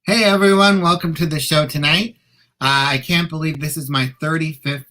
Hey everyone, welcome to the show tonight. I can't believe this is my 35th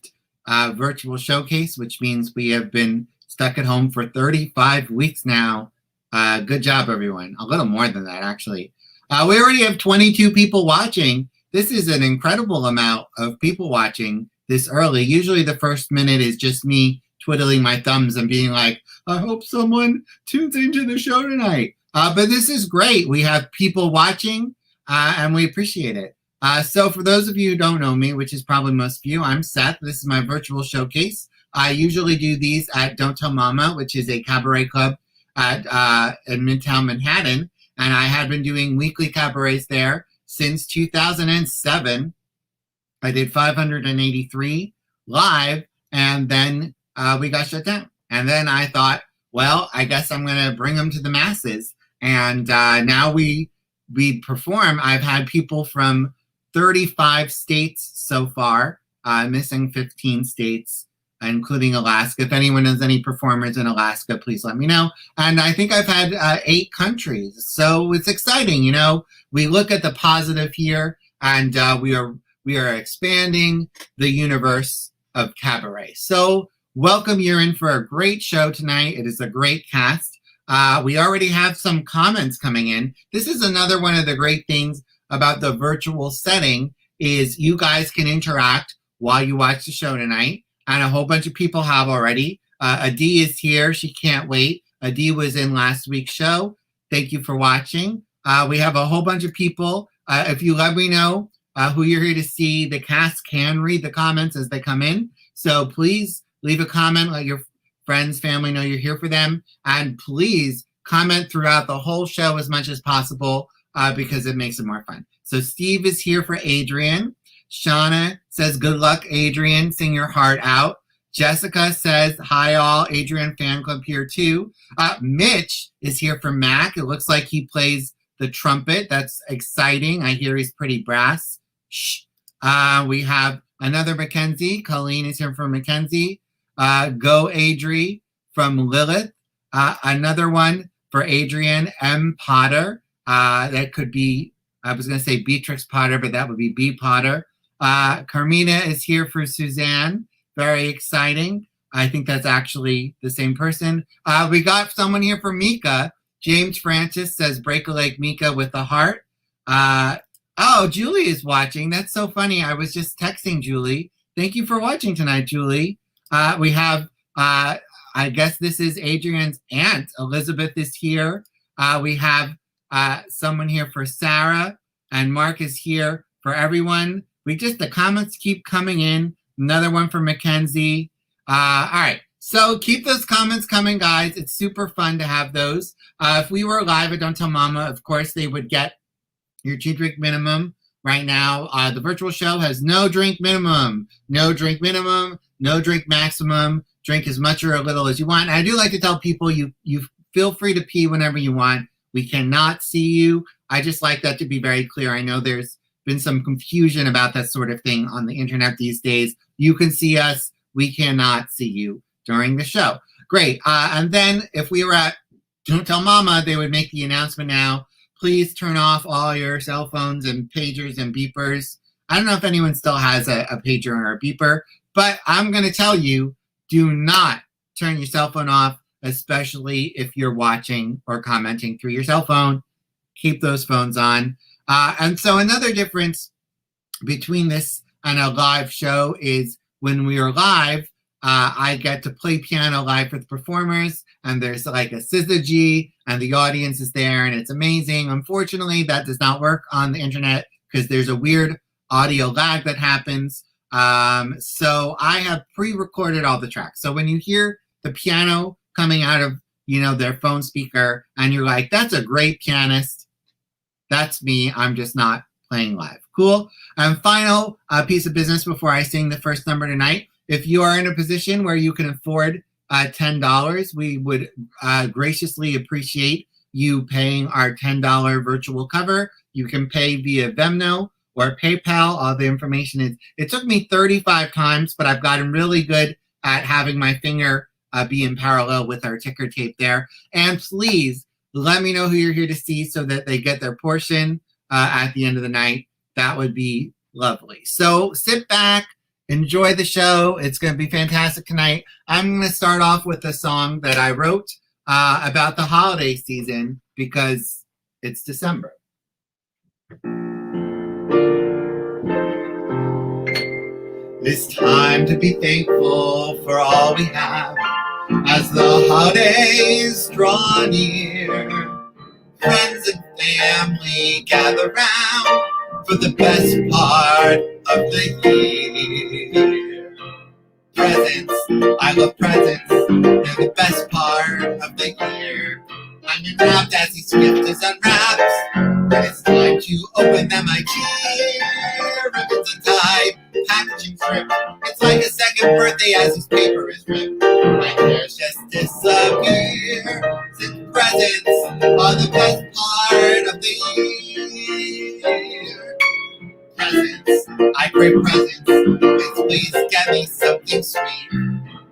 virtual showcase, which means we have been stuck at home for 35 weeks now. Good job, everyone. A little more than that, actually. We already have 22 people watching. This is an incredible amount of people watching this early. Usually the first minute is just me twiddling my thumbs and being like, I hope someone tunes into the show tonight. But this is great. We have people watching. And we appreciate it. So for those of you who don't know me, which is probably most of you, I'm Seth. This is my virtual showcase. I usually do these at Don't Tell Mama, which is a cabaret club in Midtown Manhattan. And I have been doing weekly cabarets there since 2007. I did 583 live, and then we got shut down. And then I thought, well, I guess I'm going to bring them to the masses. And now we perform. I've had people from 35 states so far, missing 15 states, including Alaska. If anyone knows any performers in Alaska, please let me know. And I think I've had 8 countries. So it's exciting. You know, we look at the positive here, and we are expanding the universe of cabaret. So welcome. You're in for a great show tonight. It is a great cast. We already have some comments coming in. This is another one of the great things about the virtual setting is you guys can interact while you watch the show tonight, and a whole bunch of people have already. Adi is here. She can't wait. Adi was in last week's show. Thank you for watching. We have a whole bunch of people. If you let me know who you're here to see, the cast can read the comments as they come in. So please leave a comment. Let your friends, family know you're here for them. And please comment throughout the whole show as much as possible because it makes it more fun. So Steve is here for Adrian. Shauna says, good luck, Adrian. Sing your heart out. Jessica says, hi all. Adrian fan club here too. Mitch is here for Mac. It looks like he plays the trumpet. That's exciting. I hear he's pretty brass. Shh. We have another Mackenzie. Colleen is here for Mackenzie. Go Adri from Lilith. Another one for Adrian M. Potter. That could be, I was going to say Beatrix Potter, but that would be B. Potter. Carmina is here for Suzanne. Very exciting. I think that's actually the same person. We got someone here for Mika. James Francis says, break a leg, Mika, with a heart. Oh, Julie is watching. That's so funny. I was just texting Julie. Thank you for watching tonight, Julie. We have, I guess this is Adrian's aunt. Elizabeth is here. We have someone here for Sarah, and Mark is here for everyone. The comments keep coming in. Another one for Mackenzie. All right. So keep those comments coming, guys. It's super fun to have those. If we were live at Don't Tell Mama, of course, they would get your 2-drink minimum. Right now, the virtual show has no drink minimum, no drink minimum, no drink maximum. Drink as much or a little as you want. And I do like to tell people you feel free to pee whenever you want. We cannot see you. I just like that to be very clear. I know there's been some confusion about that sort of thing on the internet these days. You can see us. We cannot see you during the show. Great. And then if we were at Don't Tell Mama, they would make the announcement now. Please turn off all your cell phones and pagers and beepers. I don't know if anyone still has a pager or a beeper, but I'm going to tell you, do not turn your cell phone off, especially if you're watching or commenting through your cell phone. Keep those phones on. And so another difference between this and a live show is when we are live, I get to play piano live with performers, and there's like a syzygy, and the audience is there, and it's amazing. Unfortunately, that does not work on the internet because there's a weird audio lag that happens. So I have pre-recorded all the tracks. So when you hear the piano coming out of, their phone speaker, and you're like, that's a great pianist, that's me. I'm just not playing live. Cool. And final piece of business before I sing the first number tonight. If you are in a position where you can afford $10, we would graciously appreciate you paying our $10 virtual cover. You can pay via Venmo or PayPal. All the information is, it took me 35 times, but I've gotten really good at having my finger be in parallel with our ticker tape there. And please let me know who you're here to see so that they get their portion at the end of the night, that would be lovely. So sit back, enjoy the show. It's going to be fantastic tonight. I'm going to start off with a song that I wrote about the holiday season because it's December. It's time to be thankful for all we have as the holidays draw near. Friends and family gather round for the best part of the year. Presents, I love presents, they're the best part of the year. I'm enwrapped as each gift is unwrapped, when it's time to open them I cheer. Ribbons untied, packaging stripped, it's like a second birthday as this paper is ripped. My cares just disappear, since presents are the best part of the year. Presents, I crave presents, please get me something sweet.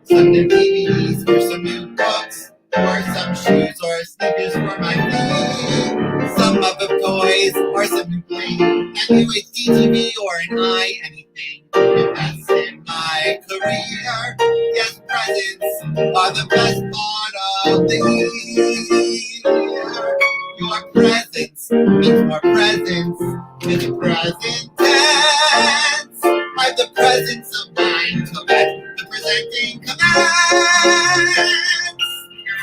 Some new TVs, or some new books, or some shoes, or sneakers for my feet. Some of the toys, or some new bling, a new HD TV, or an anything. Invest in my career. Yes, presents are the best part of the year. Your presence means more presents than the present tense. I've the presence of mind to let the presenting commence.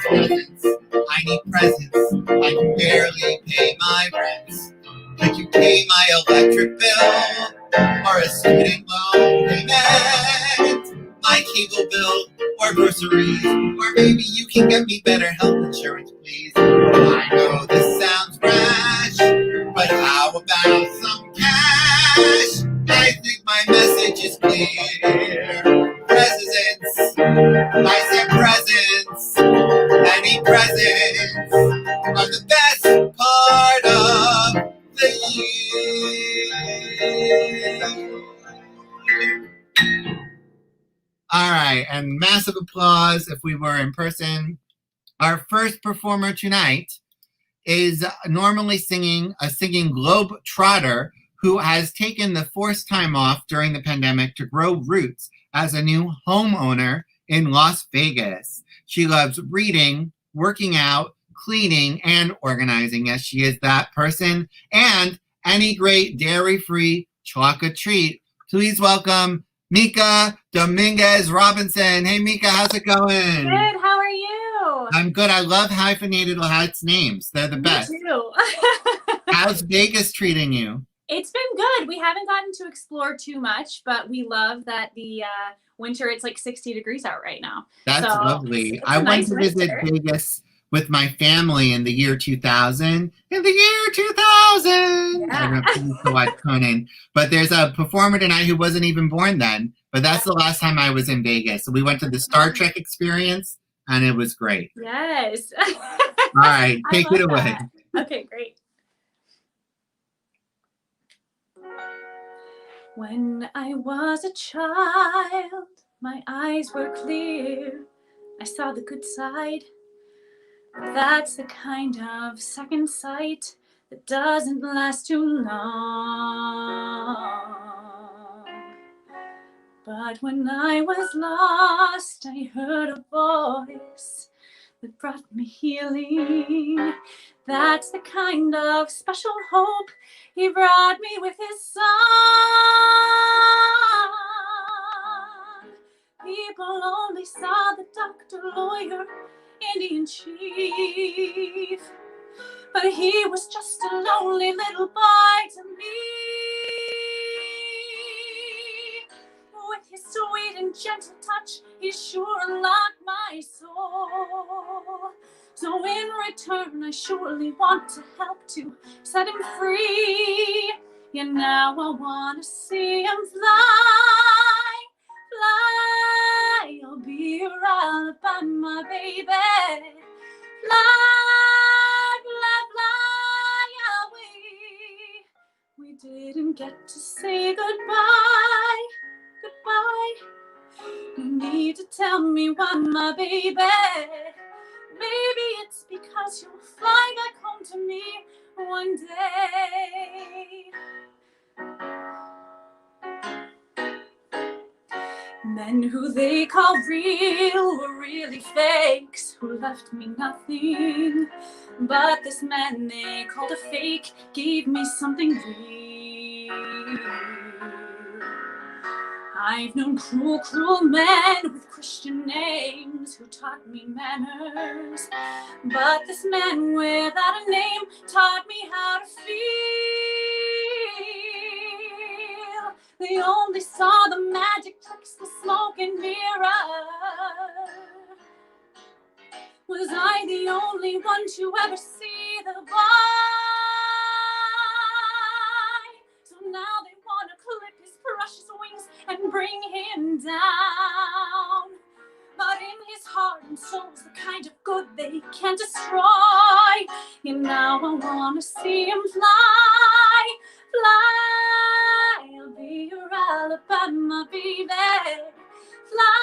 Presents, I need presents. I can barely pay my rent. Could you pay my electric bill or a student loan payment? My cable bill or groceries, or maybe you can get me better health insurance, please. I know this sounds rash, but how about some cash? I think my message is clear. Presents, I said presents, any presents are the best part of the year. All right, and massive applause if we were in person. Our first performer tonight is normally a singing globe trotter who has taken the forced time off during the pandemic to grow roots as a new homeowner in Las Vegas. She loves reading, working out, cleaning, and organizing. Yes, she is that person. And any great dairy-free chocolate treat. Please welcome Mika Dominguez-Robinson. Hey, Mika, how's it going? Good. How are you? I'm good. I love hyphenated Latinx names. They're the best. Me too. How's Vegas treating you? It's been good. We haven't gotten to explore too much, but we love that the winter, it's like 60 degrees out right now. That's so lovely. It's I went nice to visit Vegas with my family in the year 2000. In the year 2000! Yeah. I don't know if you used to watch Conan. But there's a performer tonight who wasn't even born then. But that's the last time I was in Vegas. So we went to the Star Trek experience, and it was great. Yes. All right, take it away. That. Okay, great. When I was a child, my eyes were clear. I saw the good side. That's the kind of second sight that doesn't last too long. But when I was lost, I heard a voice that brought me healing. That's the kind of special hope he brought me with his song. People only saw the doctor, lawyer, Indian chief, but he was just a lonely little boy to me. With his sweet and gentle touch, he sure unlocked my soul. So in return, I surely want to help to set him free. Yeah, now I want to see him fly, fly. I'll be your alibi, my baby. Fly, fly, fly away. We didn't get to say goodbye, goodbye. You need to tell me why, my baby. Maybe it's because you'll fly back home to me one day. Men who they call real were really fakes, who left me nothing. But this man they called a fake gave me something real. I've known cruel, cruel men with Christian names who taught me manners. But this man without a name taught me how to feel. They only saw the magic tricks, the smoke and mirror. Was I the only one to ever see the boy? So now they want to clip his precious wings and bring him down. But in his heart and soul's the kind of good they can't destroy. And now I want to see him fly, fly. I'll be your Alabama baby. Fly,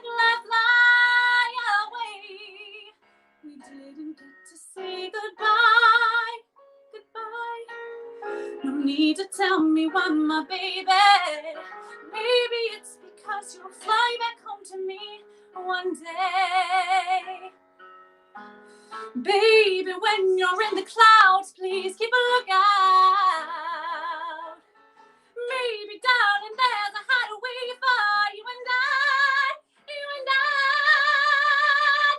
fly, fly away. We didn't get to say goodbye, goodbye. No need to tell me why, my baby. Maybe it's because you'll fly back home to me one day. Baby, when you're in the clouds, please keep a lookout. Maybe, darling, there's a hideaway for you and I. You and I,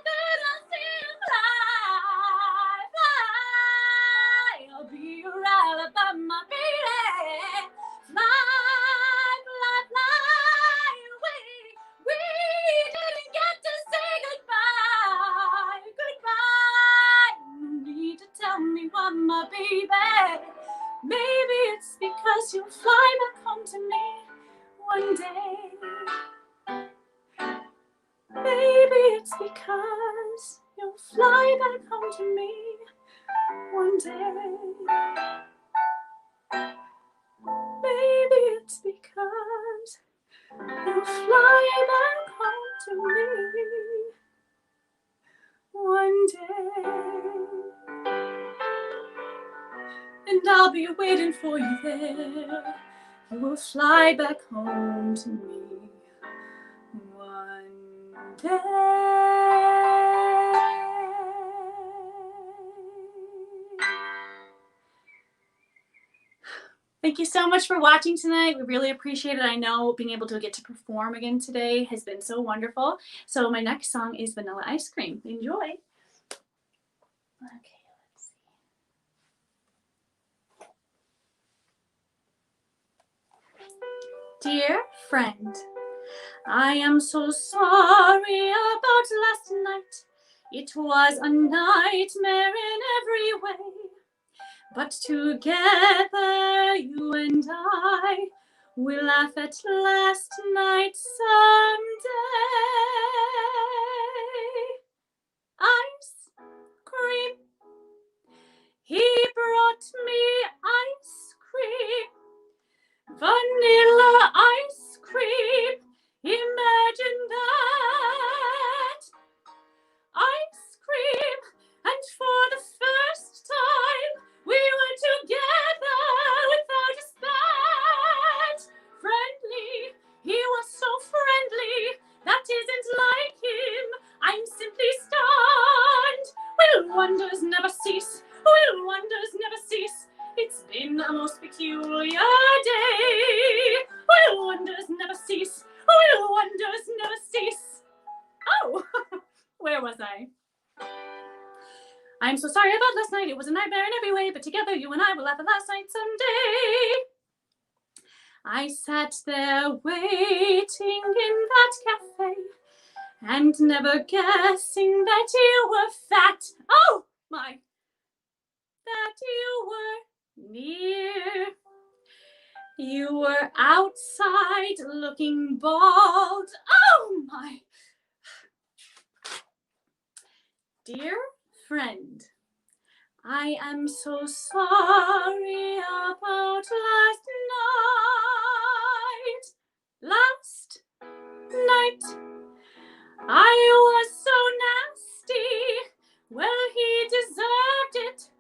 then I'll see you fly, fly. I'll be your Alabama baby. Fly, fly, fly away. We didn't get to say goodbye, goodbye. No need to tell me why, my baby. Maybe it's because you'll fly back home to me one day. Maybe it's because you'll fly back home to me one day. Maybe it's because you'll fly back home to me one day. And I'll be waiting for you there. You will fly back home to me one day. Thank you so much for watching tonight. We really appreciate it. I know being able to get to perform again today has been so wonderful. So my next song is Vanilla Ice Cream. Enjoy. Okay. Dear friend, I am so sorry about last night. It was a nightmare in every way. But together you and I will laugh at last night someday. Ice cream. He brought me ice cream. Vanilla ice cream, imagine that. Ice cream, and for the first time, we were together without a spat. Friendly, he was so friendly, that isn't like him. I'm simply stunned. Will wonders never cease? Will wonders never cease? It's been a most peculiar day. Will wonders never cease? Will wonders never cease? Oh, where was I? I'm so sorry about last night. It was a nightmare in every way, but together you and I will laugh at last night someday. I sat there waiting in that cafe and never guessing that you were fat. Oh, my. That you were near. You were outside looking bald. Oh my. Dear friend, I am so sorry about last night. Last night, I was so nasty. Well, he deserved it.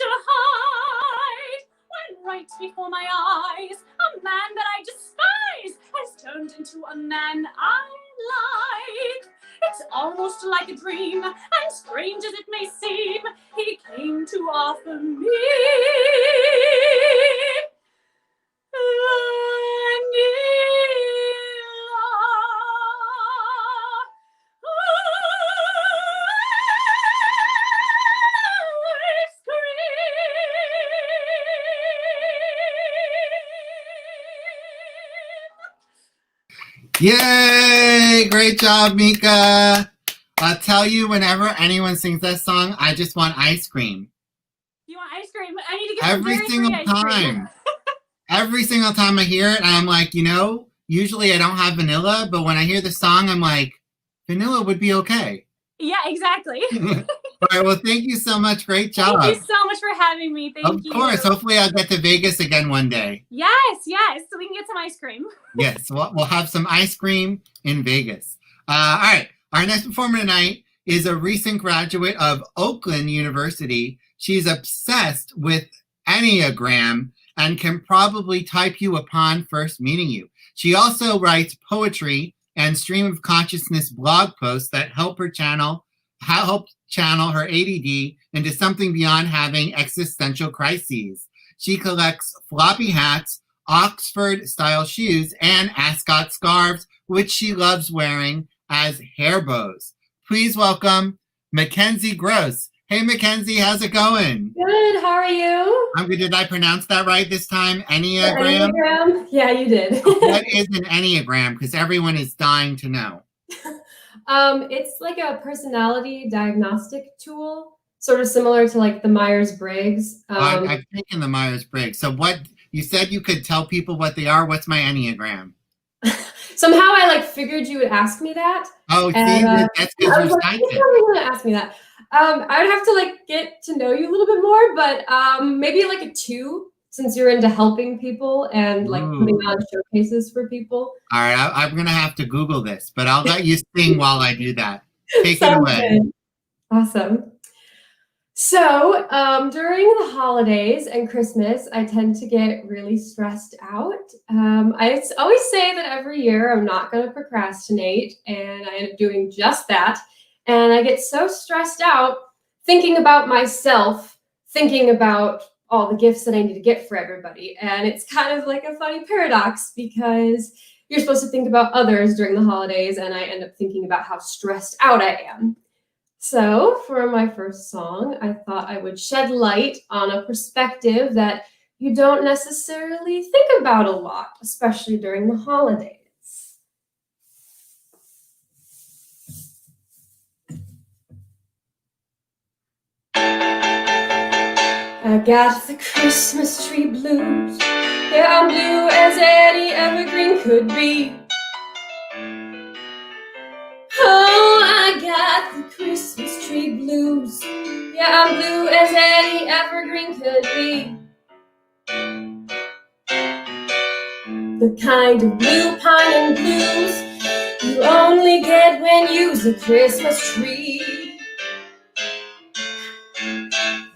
to hide, when right before my eyes, a man that I despise has turned into a man I like. It's almost like a dream, and strange as it may seem, he came to offer me Yay! Great job, Mika. I'll tell you, whenever anyone sings that song, I just want ice cream. You want ice cream? I need to get Every single time. Every single time I hear it, I'm like, usually I don't have vanilla, but when I hear the song, I'm like, vanilla would be okay. Yeah, exactly. All right, well, thank you so much. Great job. Thank you so much for having me. Thank you. Of course. Hopefully I'll get to Vegas again one day. Yes, so we can get some ice cream. Yes, we'll have some ice cream in Vegas. All right, our next performer tonight is a recent graduate of Oakland University. She's obsessed with Enneagram and can probably type you upon first meeting you. She also writes poetry and stream of consciousness blog posts that help channel her ADD into something beyond having existential crises. She collects floppy hats, Oxford-style shoes, and ascot scarves, which she loves wearing as hair bows. Please welcome Mackenzie Gross. Hey, Mackenzie, how's it going? Good, how are you? I'm good. Did I pronounce that right this time? Enneagram? Enneagram? Yeah, you did. What is an Enneagram? Because everyone is dying to know. It's like a personality diagnostic tool, sort of similar to like the Myers-Briggs. I've taken the Myers-Briggs. So what, you said you could tell people what they are. What's my Enneagram? Somehow I figured you would ask me that. Oh, see, and, that's because you're psychic. You're probably going to ask me that. I'd have to get to know you a little bit more, but maybe a 2, since you're into helping people and putting on showcases for people. All right, I'm gonna have to Google this, but I'll let you sing while I do that. Take it away. Good. Awesome. So during the holidays and Christmas, I tend to get really stressed out. I always say that every year I'm not going to procrastinate, and I end up doing just that. And I get so stressed out thinking about myself, thinking about all the gifts that I need to get for everybody. And it's kind of like a funny paradox because you're supposed to think about others during the holidays, and I end up thinking about how stressed out I am. So for my first song, I thought I would shed light on a perspective that you don't necessarily think about a lot, especially during the holidays. I got the Christmas tree blues. Yeah, I'm blue as any evergreen could be. Oh, I got the Christmas tree blues. Yeah, I'm blue as any evergreen could be. The kind of blue pine and blues you only get when you's a Christmas tree.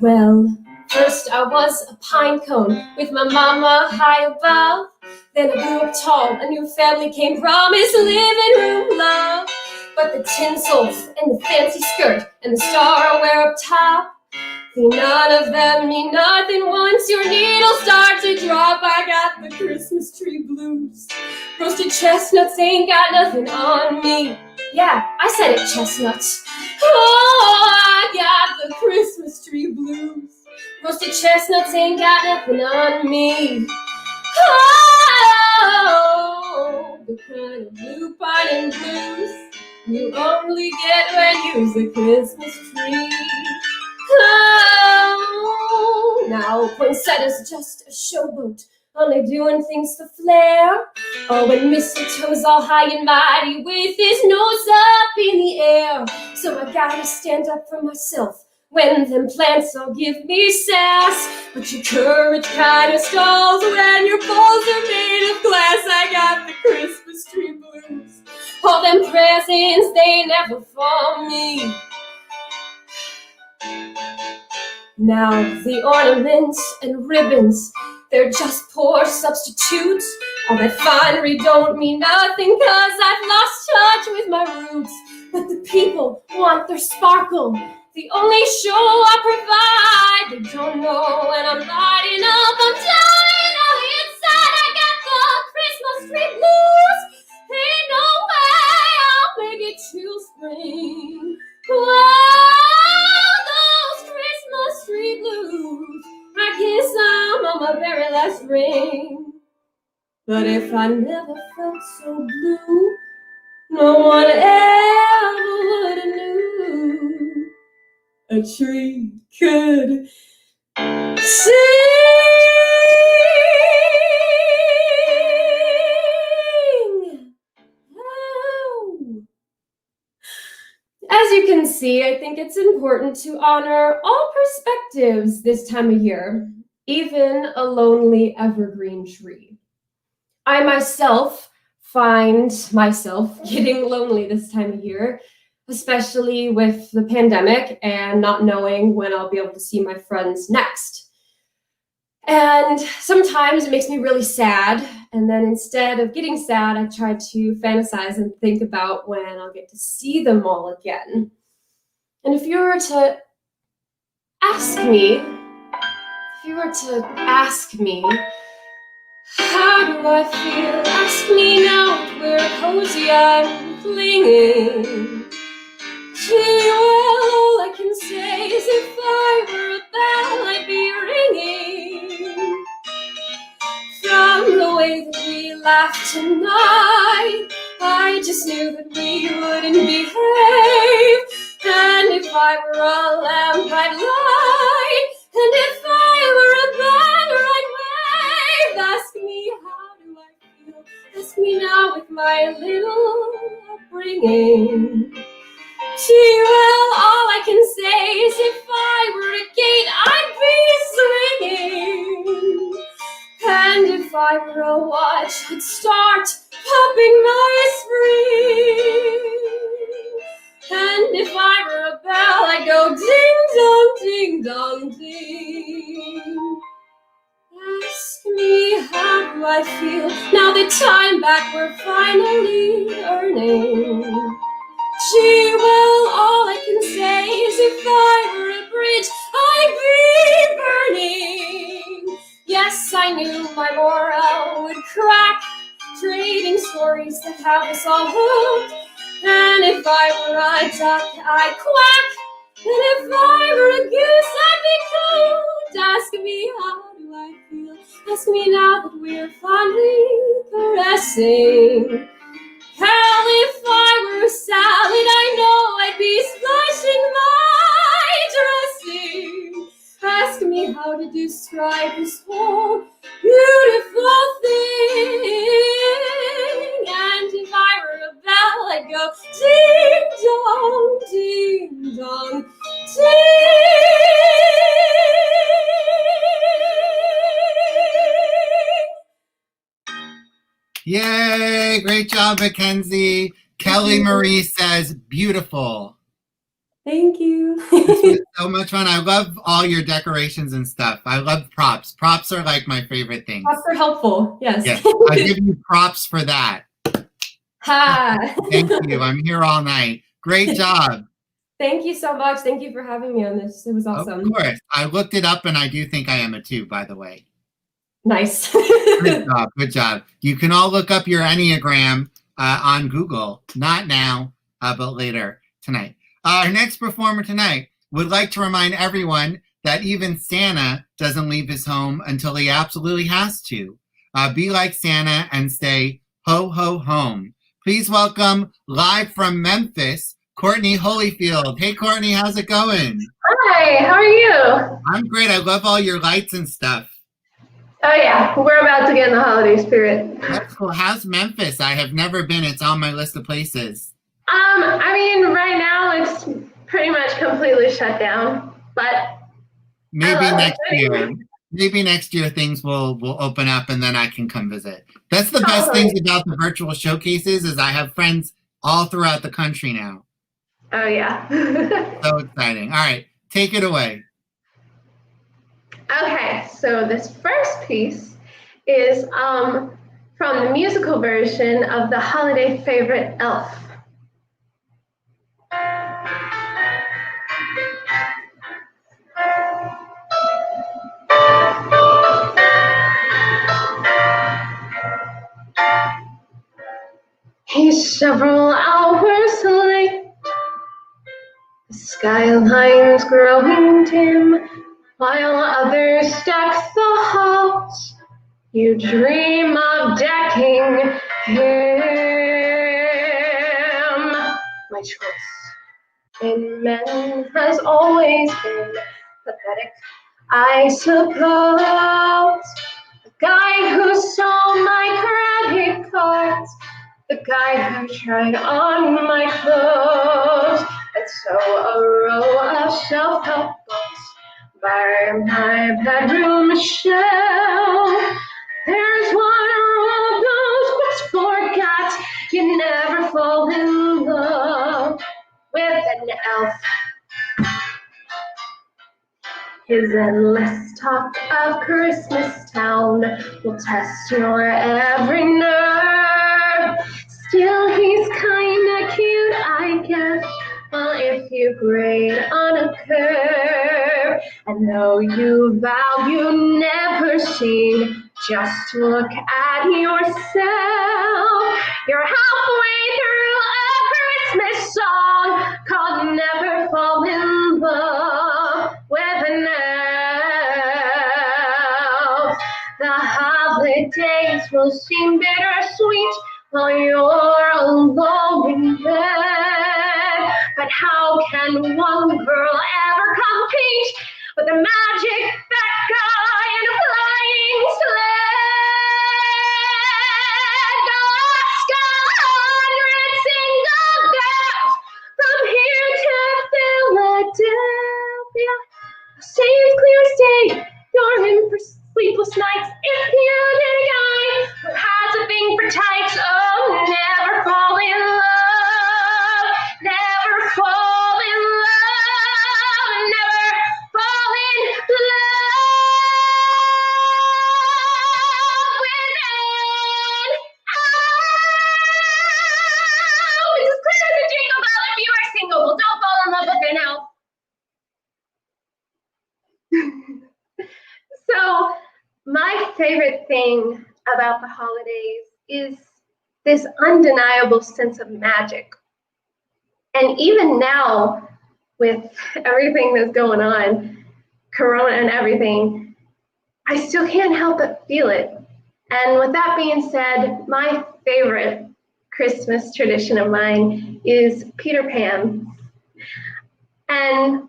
Well, first I was a pine cone with my mama high above. Then I grew up tall, a new family came, promised living room love. But the tinsel and the fancy skirt and the star I wear up top, none of them mean nothing once your needles start to drop. I got the Christmas tree blues. Roasted chestnuts ain't got nothing on me. Yeah, I said it, chestnuts. Oh, I got the Christmas tree blues. Roasted chestnuts ain't got nothing on me. Oh, the kind of blue pine and blues you only get when you's a Christmas tree. Oh, now poinsettia's just a showboat, only doing things to flare. Oh, when mistletoe's all high and mighty with his nose up in the air. So I gotta stand up for myself when them plants all give me sass. But your courage kind of stalls when your balls are made of glass. I got the Christmas tree blues. All them presents, they never for me. Now the ornaments and ribbons, they're just poor substitutes. All that finery don't mean nothing, 'cause I've lost touch with my roots. But the people want their sparkle, the only show I provide. They don't know when I'm lighting up, I'm dying on the inside. I got the Christmas tree blues. Ain't no way I'll make it till spring. Whoa, those Christmas tree blues. I guess I'm on my very last ring. But if I never felt so blue, no one ever would have knew a tree could sing. Oh. As you can see, I think it's important to honor all perspectives this time of year, even a lonely evergreen tree. I myself find myself getting lonely this time of year, especially with the pandemic and not knowing when I'll be able to see my friends next. And sometimes it makes me really sad. And then instead of getting sad, I try to fantasize and think about when I'll get to see them all again. And if you were to ask me, how do I feel? Ask me now that we're cozy, I'm clinging. Gee, well, all I can say is if I were a bell, I'd be ringing. From the way that we laughed tonight, I just knew that we wouldn't behave. And if I were a lamp, I'd light. And if I were a banner, I'd wave. Ask me, how do I feel? Ask me now with my little upbringing. Gee, well, all I can say is if I were a gate, I'd be swinging. And if I were a watch, I'd start popping my spring. And if I were a bell, I'd go ding dong, ding dong, ding. Ask me, how do I feel now that time back we're finally earning? Gee, well, all I can say is if I were a bridge, I'd be burning. Yes, I knew my moral would crack, trading stories that have us all hooked. And if I were a duck, I'd quack. And if I were a goose, I'd be cooked. Ask me, how do I feel? Ask me now that we're fondly caressing. Hell, if I were a salad, I know I'd be splashing my dressing. Ask me how to describe this whole beautiful thing. And if I were a bell, I'd go ding dong, ding dong, ding. Yay! Great job, Mackenzie. Kelly Marie says, beautiful. Thank you. This was so much fun. I love all your decorations and stuff. I love props. Props are like my favorite things. Props are helpful. Yes. Yes. I give you props for that. Ha. Thank you. I'm here all night. Great job. Thank you so much. Thank you for having me on this. It was awesome. Of course. I looked it up and I do think I am a 2, by the way. Nice. Good job. Good job. You can all look up your Enneagram on Google. Not now, but later tonight. Our next performer tonight would like to remind everyone that even Santa doesn't leave his home until he absolutely has to. Be like Santa and stay ho, ho, home. Please welcome, live from Memphis, Courtney Holyfield. Hey, Courtney, how's it going? Hi, how are you? I'm great. I love all your lights and stuff. Oh yeah, we're about to get in the holiday spirit. That's cool. How's Memphis? I have never been. It's on my list of places. I mean, right now it's pretty much completely shut down, but Maybe next year. Maybe next year things will open up and then I can come visit. That's the best things about the virtual showcases is I have friends all throughout the country now. Oh yeah. So exciting. All right, take it away. Okay, so this first piece is from the musical version of the holiday favorite Elf. He's several hours late. The skyline's growing dim, while others deck the halls. You dream of decking him. My choice in men has always been pathetic, I suppose. The guy who stole my credit cards, the guy who tried on my clothes, and so a row of self-help books by my bedroom shelf. There's one rule those books forgot: you never fall in love with an elf. His endless talk of Christmas Town will test your every nerve. Still, he's kinda cute, I guess. Well, if you grade on a curve, and though you vow you never seen, just look at yourself. You're halfway through a Christmas song called Never Fall in Love with an Elf. The holidays will seem bittersweet while you're alone in bed. But how can one girl ever compete with the magic fat guy in a flying sled? The last 100 single girls from here to Philadelphia say it's clear as day you're in for sleepless nights if you did a guy who has a thing for tights. Oh, never fall in love, never fall in love, never fall in love with an elf. It's as clear as a jingle bell if you are single. Well, don't fall in love with an elf. So, my favorite thing about the holidays is this undeniable sense of magic. And even now, with everything that's going on, Corona and everything, I still can't help but feel it. And with that being said, my favorite Christmas tradition of mine is Peter Pan. And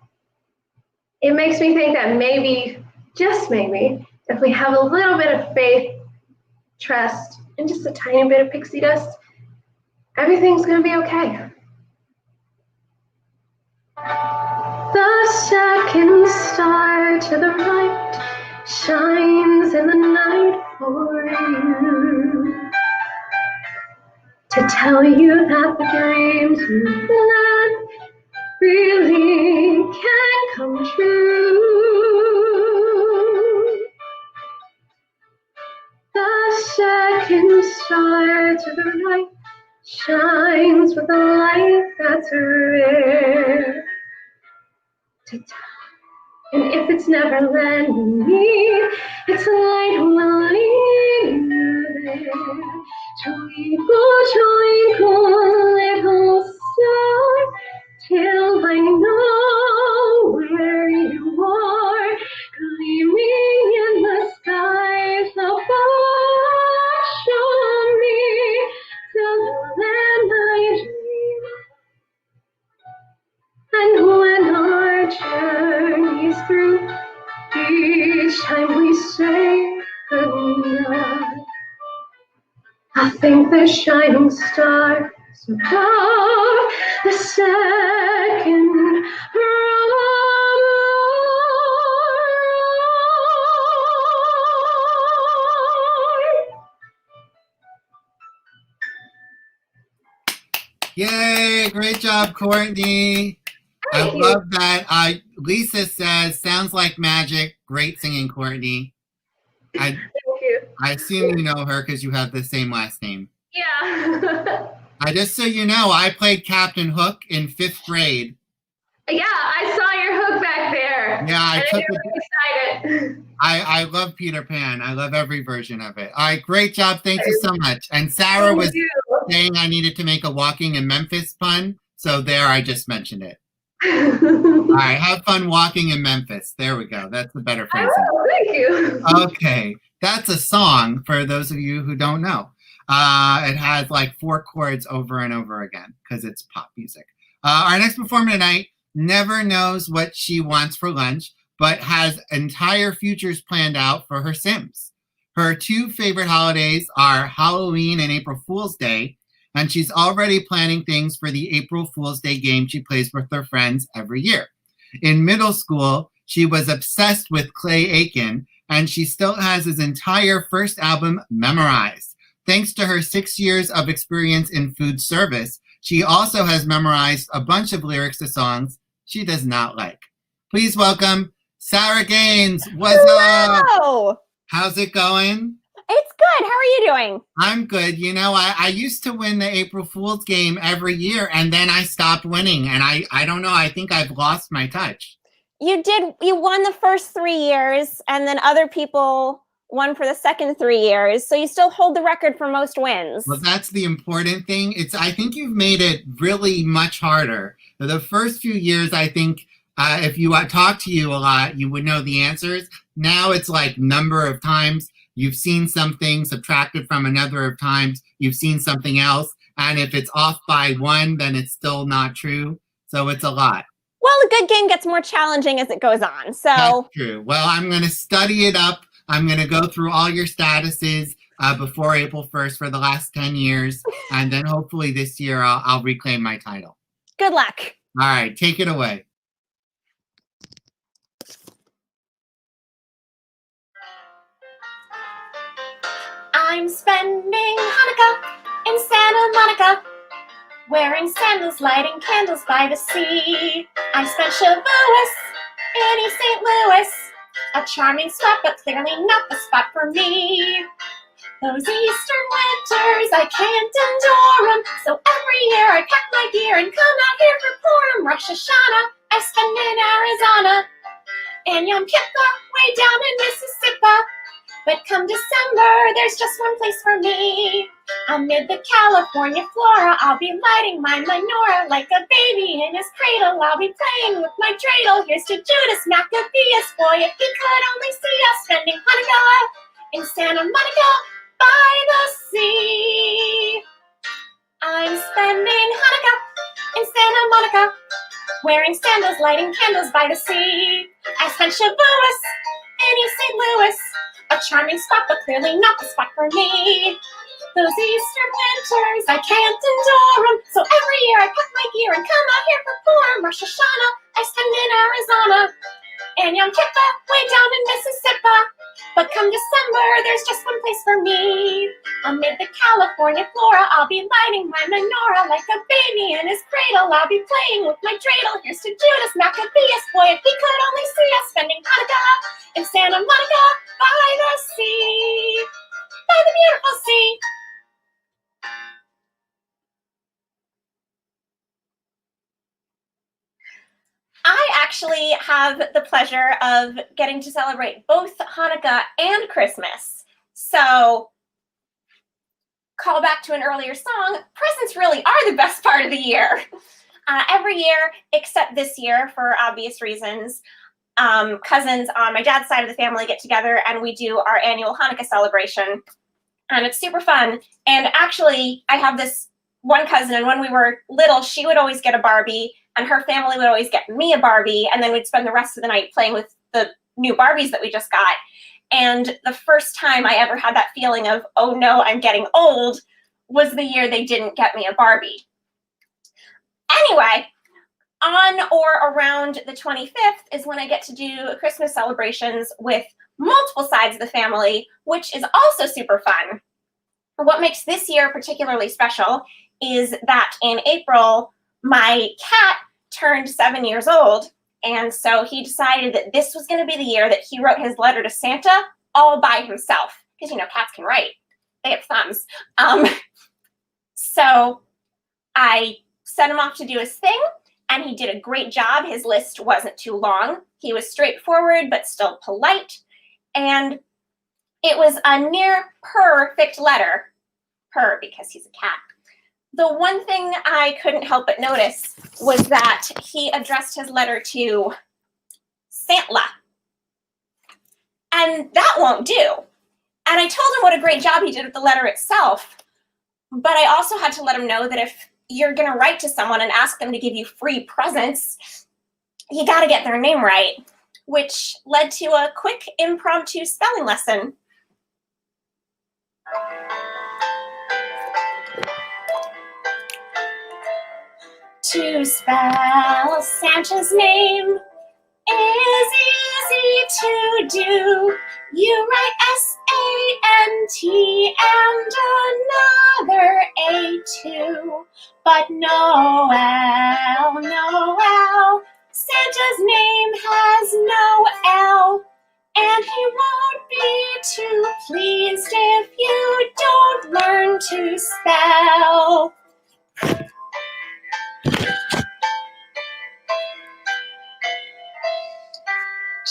it makes me think that maybe, just maybe, if we have a little bit of faith, trust, and just a tiny bit of pixie dust, everything's gonna be okay. The second star to the right shines in the night for you, to tell you that the dreams you planned really can come true. The second star to the right shines with a light that's rare to tell. And if it's never landing me, it's a light will lead you there. Twinkle, twinkle, little star, till I know where you are, gleaming in the skies above. Show me till the land I dream. And when our journey's through, each time we say goodnight, I think the shining stars above the second Yay! Great job, Courtney. I love that. Lisa says, sounds like magic. Great singing, Courtney. Thank you. I assume you know her because you have the same last name. Yeah. Just so you know, I played Captain Hook in 5th grade. Yeah, I saw your hook back there. Yeah, I took it. Excited. I love Peter Pan. I love every version of it. All right, great job. Thank you so much. And Sarah was saying I needed to make a walking in Memphis pun. So there, I just mentioned it. All right, have fun walking in Memphis. There we go. That's the better phrase. Thank you. Okay, that's a song for those of you who don't know. It has like 4 chords over and over again because it's pop music. Our next performer tonight never knows what she wants for lunch, but has entire futures planned out for her Sims. Her 2 favorite holidays are Halloween and April Fool's Day, and she's already planning things for the April Fool's Day game she plays with her friends every year. In middle school, she was obsessed with Clay Aiken, and she still has his entire first album memorized. Thanks to her 6 years of experience in food service, she also has memorized a bunch of lyrics to songs she does not like. Please welcome Sarah Gaines. What's up? Hello. How's it going? It's good. How are you doing? I'm good. You know, I used to win the April Fool's game every year, and then I stopped winning. And I don't know. I think I've lost my touch. You did. You won the first 3 years, and then other people won for the second 3 years. So you still hold the record for most wins. Well, that's the important thing. I think you've made it really much harder. The first few years, I think, if you talk to you a lot, you would know the answers. Now it's like number of times you've seen something, subtracted from another of times you've seen something else. And if it's off by 1, then it's still not true. So it's a lot. Well, a good game gets more challenging as it goes on. So that's true. Well, I'm going to study it up. I'm going to go through all your statuses before April 1st for the last 10 years. And then hopefully this year I'll reclaim my title. Good luck. All right, take it away. I'm spending Hanukkah in Santa Monica, wearing sandals, lighting candles by the sea. I spent Shavuos in East St. Louis, a charming spot, but clearly not the spot for me. Those Eastern winters, I can't endure 'em, so every year I pack my gear and come out here for Purim. Rosh Hashanah, I spend in Arizona, and Yom Kippur way down in Mississippi. But come December, there's just one place for me. Amid the California flora, I'll be lighting my menorah like a baby in his cradle. I'll be playing with my dreidel. Here's to Judas Maccabeus. Boy, if he could only see us spending Hanukkah in Santa Monica by the sea. I'm spending Hanukkah in Santa Monica, wearing sandals, lighting candles by the sea. I spent Shavuos in East St. Louis, a charming spot, but clearly not the spot for me. Those Eastern winters, I can't endure 'em, so every year I pack my gear and come out here for Purim. Rosh Hashanah, I spend in Arizona, and Yom Kippur way down in Mississippi. But come December, there's just one place for me. Amid the California flora, I'll be lighting my menorah like a baby in his cradle. I'll be playing with my dreidel. Here's to Judas Maccabeus. Boy, if he could only see us spending Hanukkah in Santa Monica by the sea, by the beautiful sea. I actually have the pleasure of getting to celebrate both Hanukkah and Christmas. So, call back to an earlier song, presents really are the best part of the year. Every year, except this year for obvious reasons, cousins on my dad's side of the family get together and we do our annual Hanukkah celebration. And it's super fun. And actually, I have this one cousin, and when we were little, she would always get a Barbie, and her family would always get me a Barbie, and then we'd spend the rest of the night playing with the new Barbies that we just got. And the first time I ever had that feeling of, oh no, I'm getting old, was the year they didn't get me a Barbie. Anyway, on or around the 25th is when I get to do Christmas celebrations with multiple sides of the family, which is also super fun. What makes this year particularly special is that in April, my cat turned 7 years old, And so he decided that this was going to be the year that he wrote his letter to Santa all by himself. Because, you know, cats can write. They have thumbs. So I sent him off to do his thing, and he did a great job. His list wasn't too long. He was straightforward, but still polite. And it was a near perfect letter. Purr, because he's a cat. The one thing I couldn't help but notice was that he addressed his letter to Santla. And that won't do. And I told him what a great job he did with the letter itself. But I also had to let him know that if you're going to write to someone and ask them to give you free presents, you got to get their name right, which led to a quick impromptu spelling lesson. To spell Santa's name is easy to do. You write S-A-N-T and another A too. But Noel, Noel, Santa's name has no L. And he won't be too pleased if you don't learn to spell.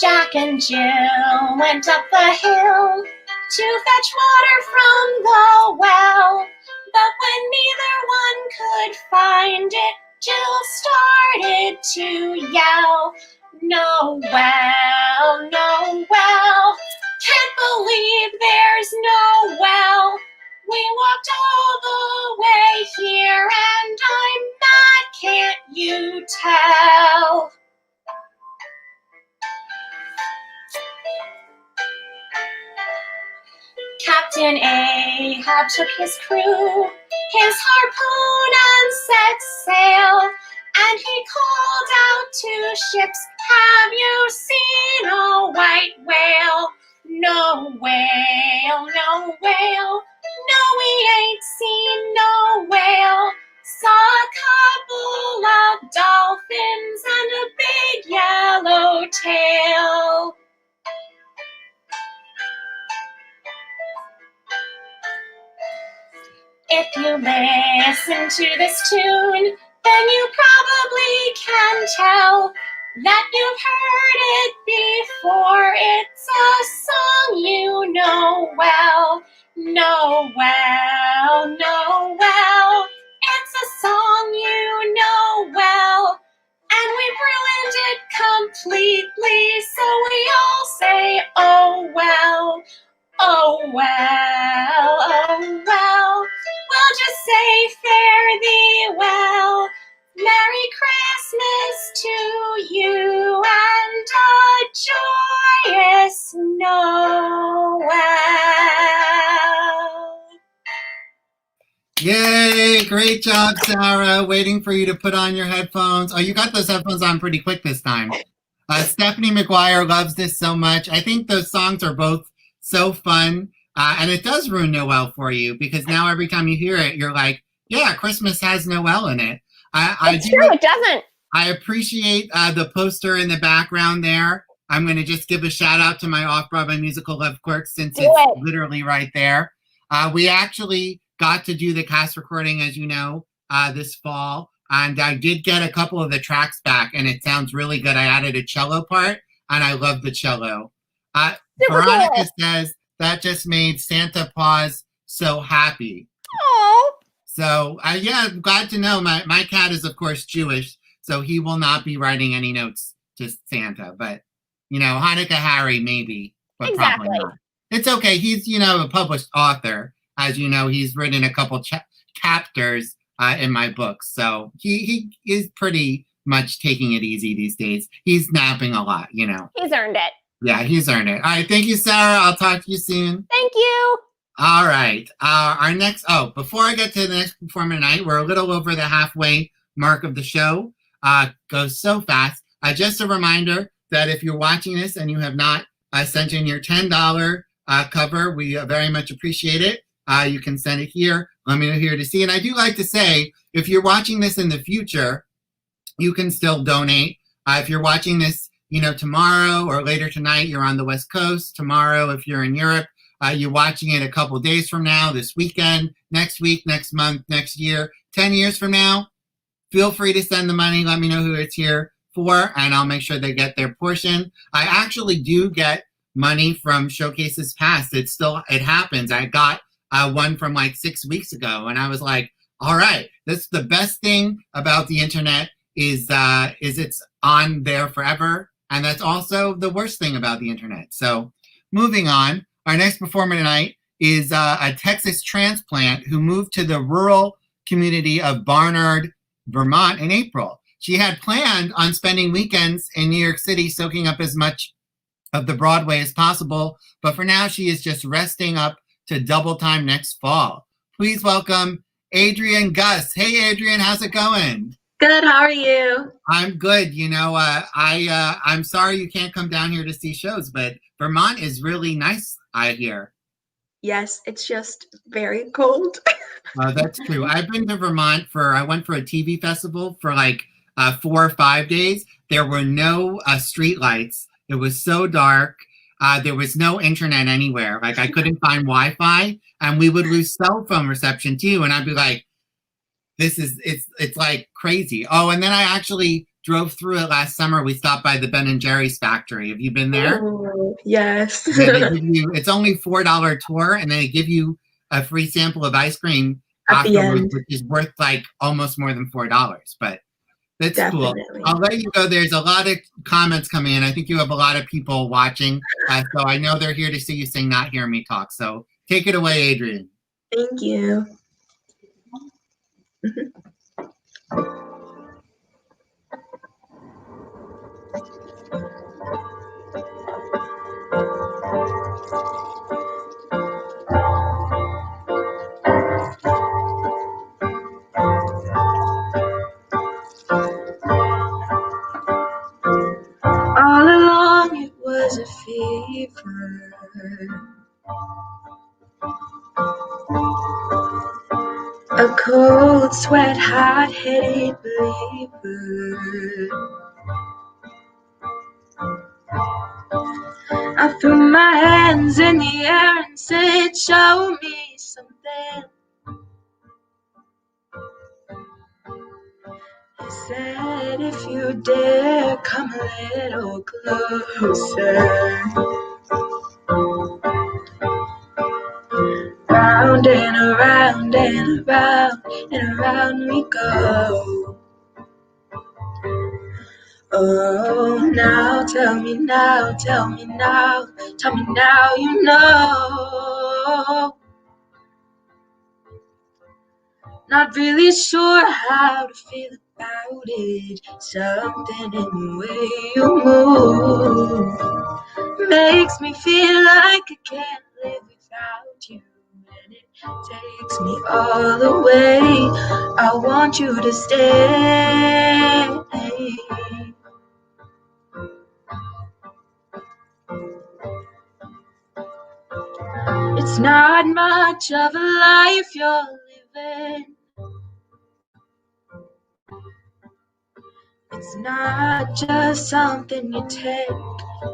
Jack and Jill went up the hill to fetch water from the well. But when neither one could find it, Jill started to yell, Noel, Noel, can't believe there's no well. We walked all the way here and I'm mad, can't you tell? Captain Ahab took his crew, his harpoon and set sail, and he called out to ships, have you seen a white whale? No whale, no whale, no we ain't seen no whale. Saw a couple of dolphins and a big yellow tail. If you listen to this tune, then you probably can tell that you've heard it before. It's a song you know well. Noel, Noel, it's a song you know well. And we've ruined it completely, so we all say, oh well. Oh well, oh well, we'll just say fare thee well. Merry Christmas to you and a joyous Noel. Yay, great job, Sarah. Waiting for you to put on your headphones. Oh, you got those headphones on pretty quick this time. Stephanie McGuire loves this so much. I think those songs are both so fun, and it does ruin Noel for you because now every time you hear it, you're like, yeah, Christmas has Noel in it. It's true, it doesn't. I appreciate the poster in the background there. I'm going to just give a shout out to my Off-Broadway musical Love Quirks since it's literally right there. We actually got to do the cast recording, as you know, this fall, and I did get a couple of the tracks back, and it sounds really good. I added a cello part, and I love the cello. Veronica says that just made Santa Paws so happy. Oh. So yeah, I'm glad to know. My cat is of course Jewish, so he will not be writing any notes to Santa. But you know, Hanukkah Harry maybe, but exactly. probably not. It's okay. He's a published author, as you know. He's written a couple chapters in my books, so he is pretty much taking it easy these days. He's napping a lot, you know. He's earned it. Yeah, he's earned it. All right, thank you, Sarah. I'll talk to you soon. Thank you. All right. Our next, before I get to the next performer tonight, we're a little over the halfway mark of the show. Goes so fast. Just a reminder that if you're watching this and you have not sent in your $10 cover, we very much appreciate it. You can send it here. Let me know here to see. And I do like to say, if you're watching this in the future, you can still donate If you're watching this, tomorrow or later tonight, you're on the West Coast. Tomorrow, if you're in Europe, you're watching it a couple days from now, this weekend, next week, next month, next year, 10 years from now. Feel free to send the money. Let me know who it's here for, and I'll make sure they get their portion. I actually do get money from showcases past. It happens. I got one from like 6 weeks ago, and I was like, all right, that's the best thing about the internet is it's on there forever. And that's also the worst thing about the internet. So moving on, our next performer tonight is a Texas transplant who moved to the rural community of Barnard, Vermont in April. She had planned on spending weekends in New York City soaking up as much of the Broadway as possible, but for now she is just resting up to double time next fall. Please welcome Adrian Gus. Hey Adrian, how's it going? Good, how are you? I'm good. I'm sorry you can't come down here to see shows, but Vermont is really nice, I hear. Yes, it's just very cold. That's true. I've been to Vermont I went for a TV festival for like 4 or 5 days. There were no street lights. It was so dark. There was no internet anywhere. Like I couldn't find Wi-Fi, and we would lose cell phone reception too. And I'd be like, it's like crazy. Oh, and then I actually drove through it last summer. We stopped by the Ben & Jerry's factory. Have you been there? Oh, yes. It's only $4 tour, and they give you a free sample of ice cream At the afterwards, end. which is worth like almost more than $4. But that's Definitely. cool. I'll let you go. There's a lot of comments coming in. I think you have a lot of people watching. So I know they're here to see you sing, not hear me talk. So take it away, Adrian. Thank you. All along it was a fever. A cold sweat, hot-headed believer. I threw my hands in the air and said, show me something. He said, if you dare, come a little closer. Round and around and around and around we go. Oh, now tell me now, tell me now, tell me now you know. Not really sure how to feel about it. Something in the way you move makes me feel like I can't live without you. And it takes me all the way. I want you to stay. It's not much of a life you're living. It's not just something you take,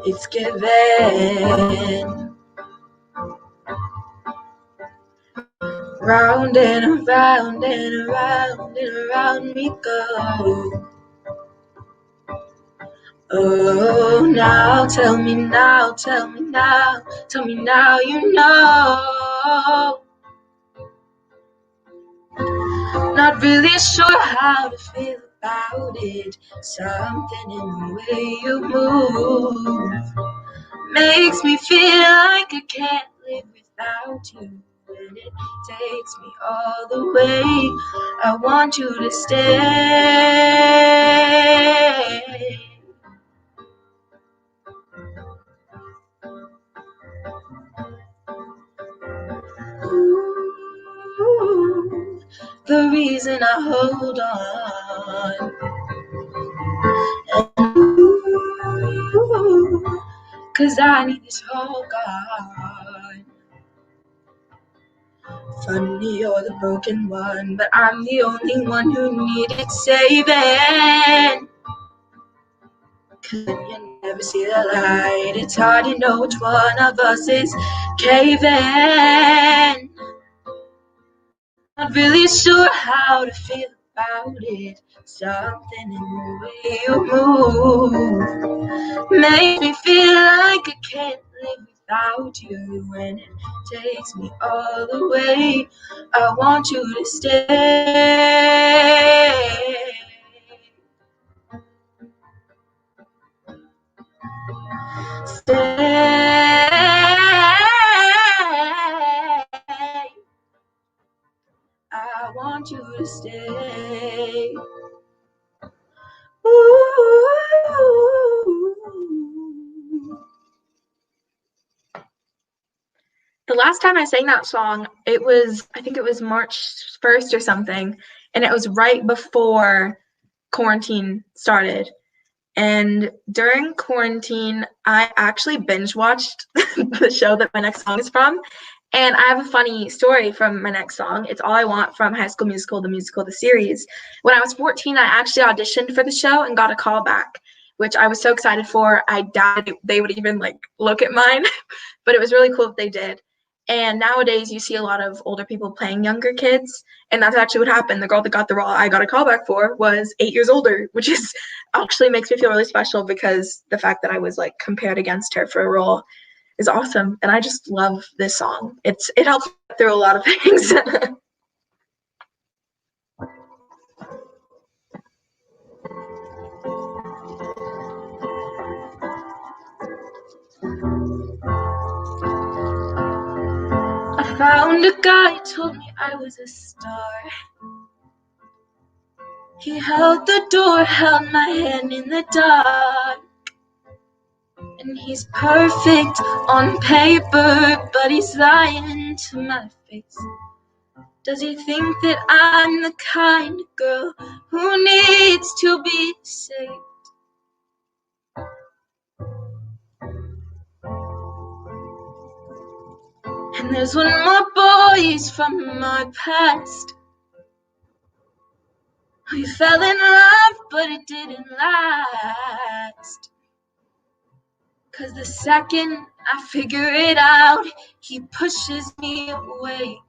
it's given. Round and around and around and around we go. Oh, now tell me now, tell me now, tell me now you know. Not really sure how to feel about it. Something in the way you move makes me feel like I can't live without you. And it takes me all the way. I want you to stay. Ooh, the reason I hold on. Ooh, 'cause I need this whole gone. Funny, you're the broken one, but I'm the only one who needed saving. 'cause you never see the light. It's hard to know which one of us is caving. Not really sure how to feel about it. Something in the way you move makes me feel like I can't live without you, and it takes me all the way. I want you to stay. Stay. I want you to stay. Ooh. The last time I sang that song, I think it was March 1st or something, and it was right before quarantine started. And during quarantine, I actually binge watched the show that my next song is from. And I have a funny story from my next song. It's All I Want from High School Musical, the series. When I was 14, I actually auditioned for the show and got a call back, which I was so excited for. I doubted they would even look at mine, but it was really cool if they did. And nowadays you see a lot of older people playing younger kids, and that's actually what happened. The girl that got the role I got a call back for was 8 years older, which is actually makes me feel really special because the fact that I was compared against her for a role is awesome. And I just love this song. It helps through a lot of things. I found a guy who told me I was a star. He held the door, held my hand in the dark. And he's perfect on paper, but he's lying to my face. Does he think that I'm the kind of girl who needs to be saved? And there's one more boy from my past who fell in love, but it didn't last. 'Cause the second I figure it out, he pushes me away.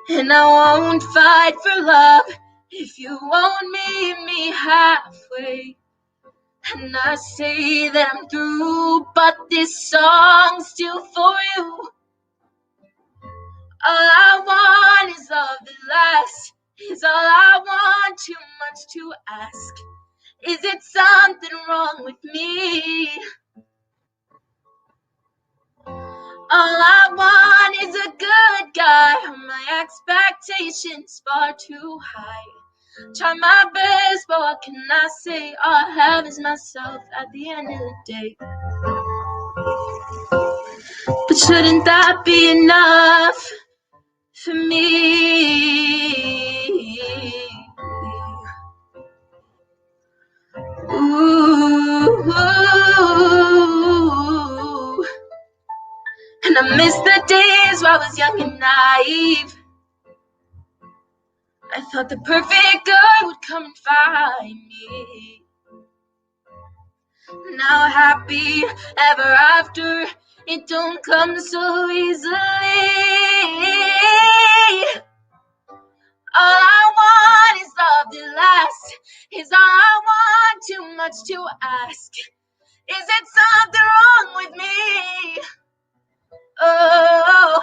And I won't fight for love if you won't meet me halfway. And I say that I'm through, but this song's still for you. All I want is love that lasts. Is all I want, too much to ask. Is it something wrong with me? All I want is a good guy. My expectations far too high. Try my best, but what can I say? All I have is myself at the end of the day. But shouldn't that be enough for me? Ooh. And I miss the days where I was young and naive. I thought the perfect girl would come and find me. Now happy ever after, it don't come so easily. All I want is love that lasts. Is all I want, too much to ask. Is it something wrong with me? Oh,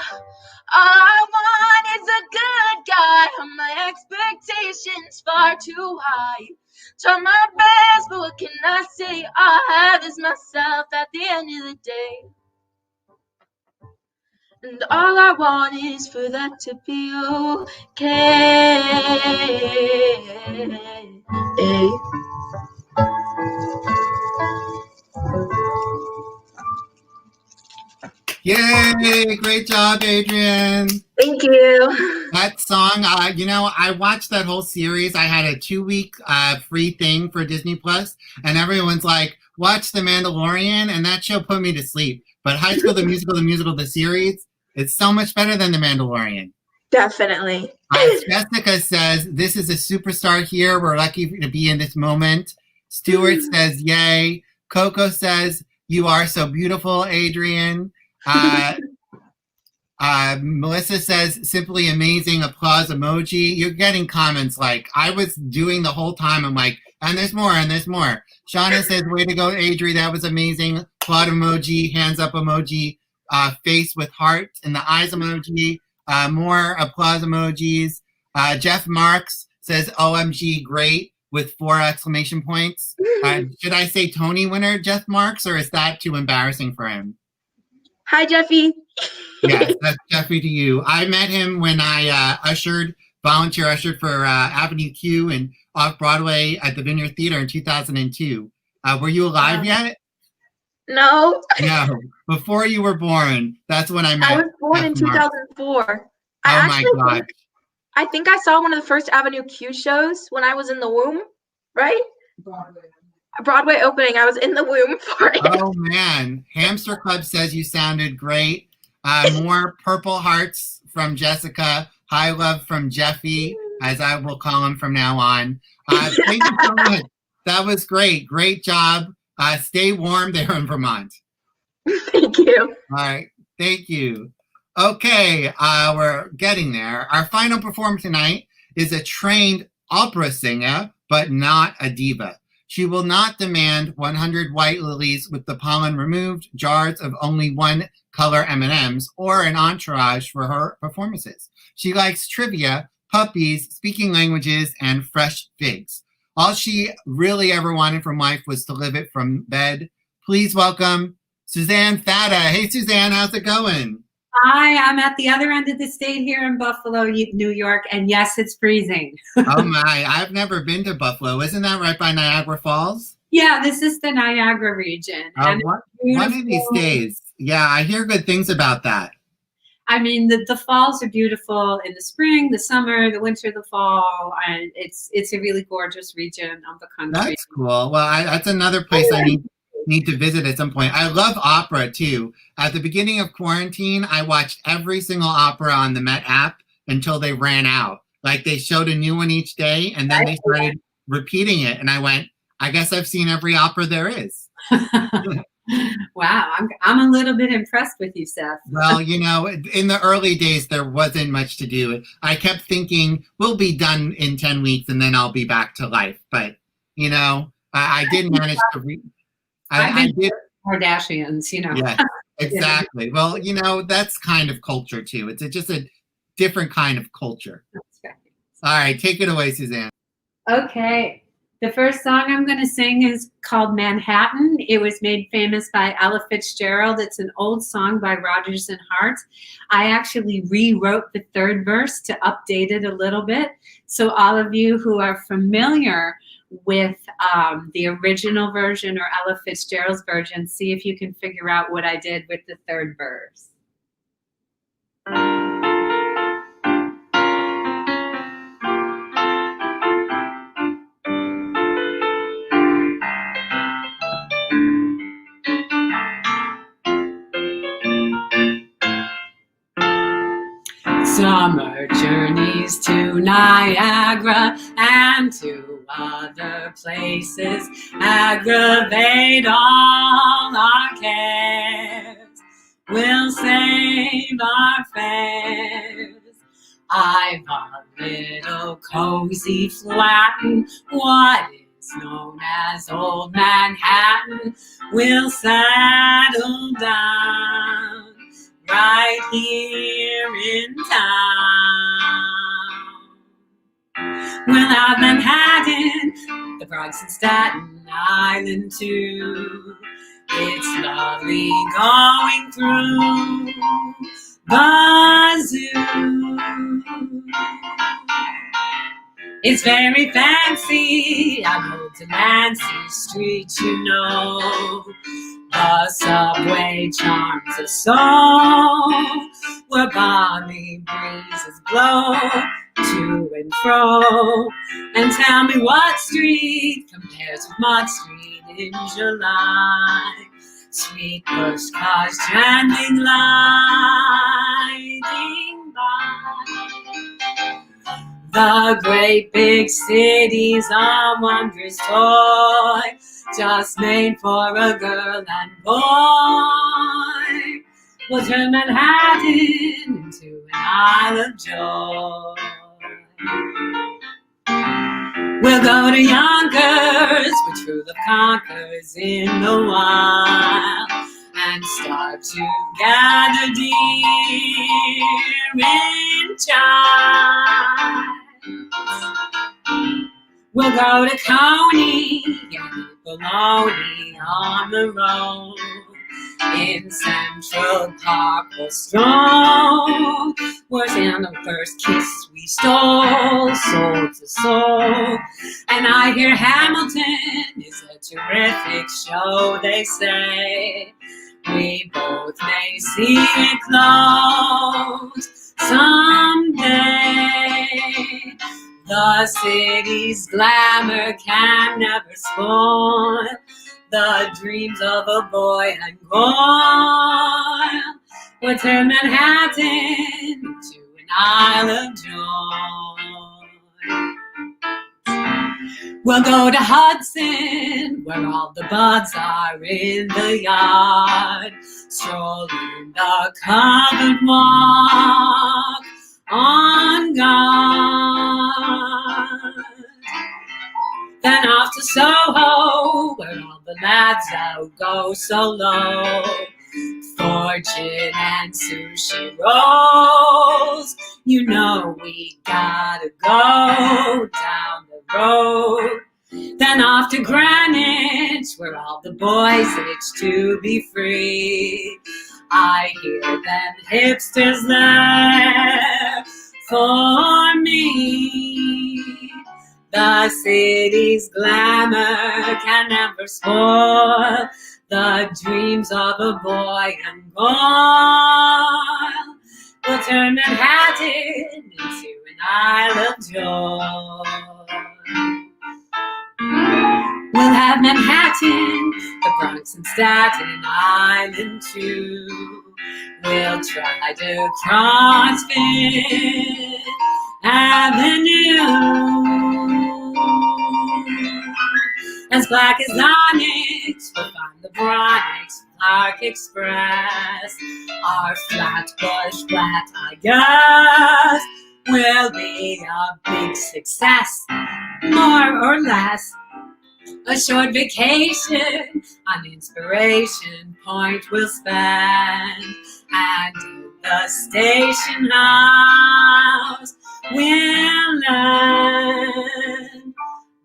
all I want is a good guy. My expectations far too high. Try my best, but what can I say? All I have is myself at the end of the day. And all I want is for that to be okay. Yay! Great job, Adrian. Thank you. That song, I watched that whole series. I had a 2-week free thing for Disney Plus, and everyone's like, watch The Mandalorian, and that show put me to sleep. But High School, the Musical, the series, it's so much better than The Mandalorian. Definitely. Jessica says, this is a superstar here. We're lucky to be in this moment. Stuart says, yay. Coco says, "You are so beautiful, Adrienne." Melissa says, "Simply amazing," applause emoji. You're getting comments like I was doing the whole time. I'm like, and there's more, and there's more. Shauna says, "Way to go, Adri. That was amazing." Applaud emoji, hands up emoji, face with heart and the eyes emoji, more applause emojis. Jeff Marks says, "OMG, great," with 4 exclamation points. Should I say Tony winner, Jeff Marks, or is that too embarrassing for him? Hi, Jeffy. Yes, that's Jeffrey to you. I met him when I volunteer ushered for Avenue Q and off-Broadway at the Vineyard Theater in 2002. Were you alive yet? No. No, before you were born. That's when I met. I was born in 2004. I think I saw one of the first Avenue Q shows when I was in the womb, right? Broadway opening. I was in the womb for it. Oh, man. Hamster Club says you sounded great. More purple hearts from Jessica. High love from Jeffy, as I will call him from now on. Thank you so much. That was great. Great job. Stay warm there in Vermont. Thank you. All right. Thank you. Okay. We're getting there. Our final performer tonight is a trained opera singer, but not a diva. She will not demand 100 white lilies with the pollen removed, jars of only one color M&Ms, or an entourage for her performances. She likes trivia, puppies, speaking languages, and fresh figs. All she really ever wanted from life was to live it from bed. Please welcome Suzanne Fattah. Hey, Suzanne, how's it going? Hi, I'm at the other end of the state here in Buffalo, New York, and yes, it's freezing. Oh my, I've never been to Buffalo. Isn't that right by Niagara Falls? Yeah, this is the Niagara region. And one of these days. Yeah, I hear good things about that. I mean, the falls are beautiful in the spring, the summer, the winter, the fall, and it's a really gorgeous region of the country. That's cool. Well, that's another place I need to visit at some point. I love opera too. At the beginning of quarantine, I watched every single opera on the Met app until they ran out. Like they showed a new one each day, and then they started repeating it. And I went, I guess I've seen every opera there is. Wow, I'm a little bit impressed with you, Seth. Well, you know, in the early days, there wasn't much to do. I kept thinking, we'll be done in 10 weeks and then I'll be back to life. But, you know, I did manage to read. I did. Kardashians, you know. Yeah, exactly. Well, you know, that's kind of culture too. It's just a different kind of culture. That's right. All right, take it away, Suzanne. Okay. The first song I'm going to sing is called Manhattan. It was made famous by Ella Fitzgerald. It's an old song by Rodgers and Hart. I actually rewrote the third verse to update it a little bit. So all of you who are familiar with the original version or Ella Fitzgerald's version, see if you can figure out what I did with the third verse. Summer journeys to Niagara and to other places aggravate all our cares. We'll save our fares. I've a little cozy flat in what is known as Old Manhattan. We'll settle down right here in town. We'll have Manhattan, the Bronx and Staten Island too. It's lovely going through the zoo. It's very fancy. I go to Nancy Street, you know. The subway charms us so, where balmy breezes blow to and fro. And tell me what street compares with Mott Street in July. Sweet push cars trending, gliding by. The great big city's a wondrous toy. just made for a girl and boy. We'll turn Manhattan into an Isle of Joy. We'll go to Yonkers, where true love conquers in the wild, and start to gather deer in child. We'll go to Coney and eat bologna on the road. In Central Park we'll stroll, where's in the first kiss we stole, soul to soul. And I hear Hamilton is a terrific show, they say. We both may see it close someday. The city's glamour can never spoil the dreams of a boy and girl. We'll turn Manhattan into an Isle of Joy. We'll go to Hudson, where all the buds are in the yard, strolling the covered walk on guard. Then off to Soho, where all the lads out go so low, for gin and sushi rolls. You know we gotta go down the road. Then off to Greenwich, where all the boys itch to be free. I hear them hipsters there for me. The city's glamour can never spoil the dreams of a boy and girl. We'll turn Manhattan into an Isle of Joy. We'll have Manhattan, the Bronx and Staten Island too. We'll try to cross Fifth Avenue. As black as onyx, we'll find the Bronx Park Express. Our Flatbush flat, I guess, will be a big success, more or less. A short vacation on Inspiration Point we'll spend, and in the station house we'll end.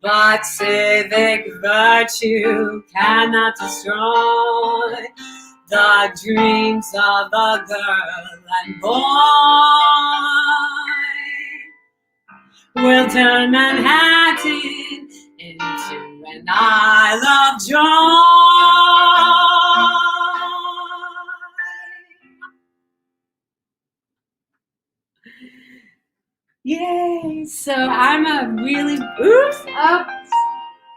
But civic virtue cannot destroy the dreams of a girl and boy. We'll turn Manhattan into an Isle of Joy. Yay! So I'm a really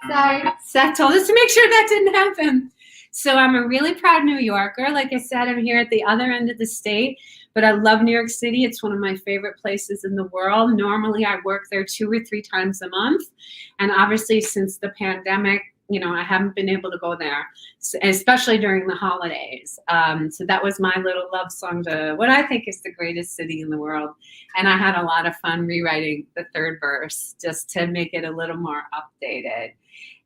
Sorry. Seth told us to make sure that didn't happen. So I'm a really proud New Yorker. Like I said, I'm here at the other end of the state, but I love New York City. It's one of my favorite places in the world. Normally I work there 2 or 3 times a month. And obviously since the pandemic, you know, I haven't been able to go there, especially during the holidays. So that was my little love song to what I think is the greatest city in the world. And I had a lot of fun rewriting the 3rd verse just to make it a little more updated.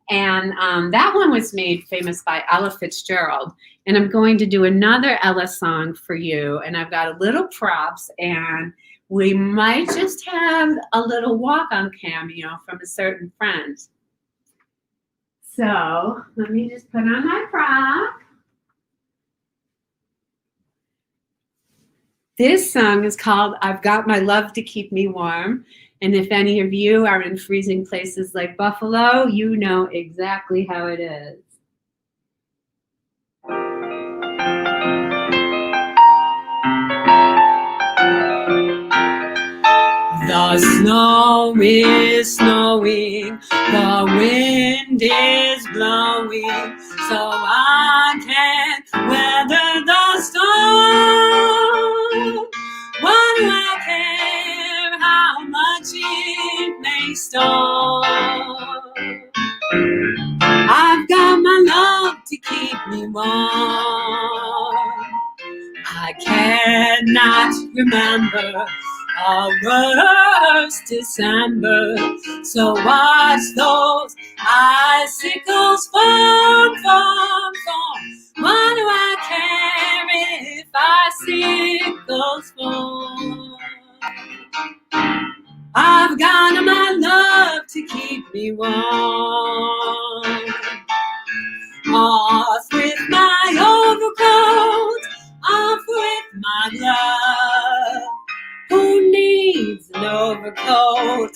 And that one was made famous by Ella Fitzgerald. And I'm going to do another Ella song for you. And I've got a little props, and we might just have a little walk-on cameo from a certain friend. So let me just put on my prop. This song is called I've Got My Love to Keep Me Warm. And if any of you are in freezing places like Buffalo, you know exactly how it is. The snow is snowing, the wind is blowing, so I can weather the storm. What do I care how much it may storm? I've got I cannot remember a worse December. So watch those icicles fall, fall, fall. What do I care if icicles fall? I've got my love to keep me warm. Off with my overcoat, off with my glove. Who needs an overcoat?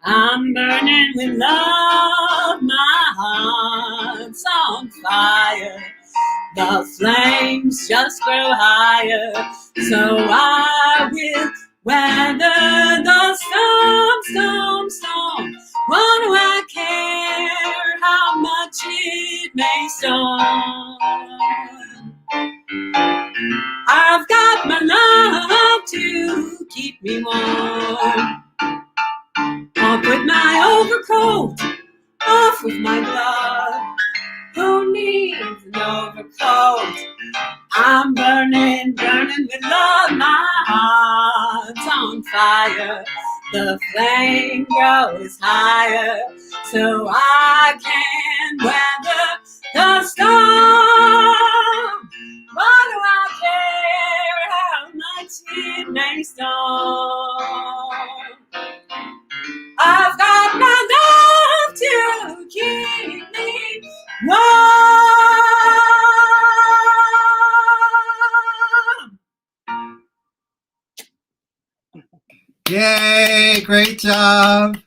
I'm burning with love, my heart's on fire. The flames just grow higher, so I will weather the storm, storm, storm. What do I care how much it may storm? I've got my love to keep me warm. Off with my overcoat, off with my glove. Who needs an overcoat? I'm burning, burning with love. My heart's on fire. The flame grows higher, so I can weather the storm. What do I care how much it may storm? I've got my love to keep me warm. Yay, great job.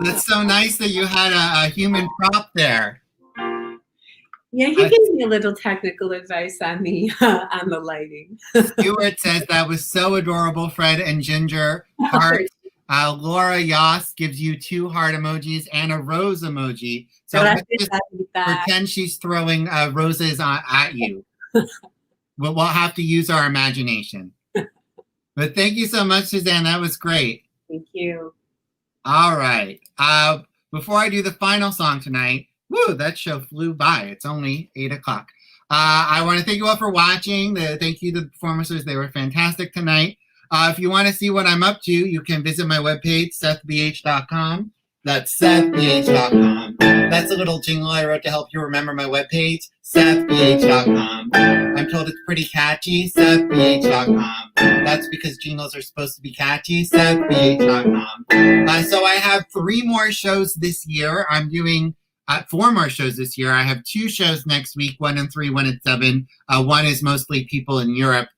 That's so nice that you had a human prop there. Yeah, he gave me a little technical advice on the lighting. Stuart says that was so adorable, Fred and Ginger. Heart. Laura Yoss gives you 2 heart emojis and a rose emoji. So let's just pretend she's throwing roses at you. We'll have to use our imagination. But thank you so much, Suzanne. That was great. Thank you. All right. Before I do the final song tonight, woo, that show flew by. It's only 8 o'clock. I want to thank you all for watching. Thank you to the performers. They were fantastic tonight. If you want to see what I'm up to, you can visit my webpage, SETH'S.com. That's SETH'S.com. That's a little jingle I wrote to help you remember my webpage, SETH'S.com. I'm told it's pretty catchy, SETH'S.com. That's because jingles are supposed to be catchy, SETH'S.com. So I have 3 more shows this year. I'm doing 4 more shows this year. I have 2 shows next week, 1 at 3, 1 at 7. One is mostly people in Europe,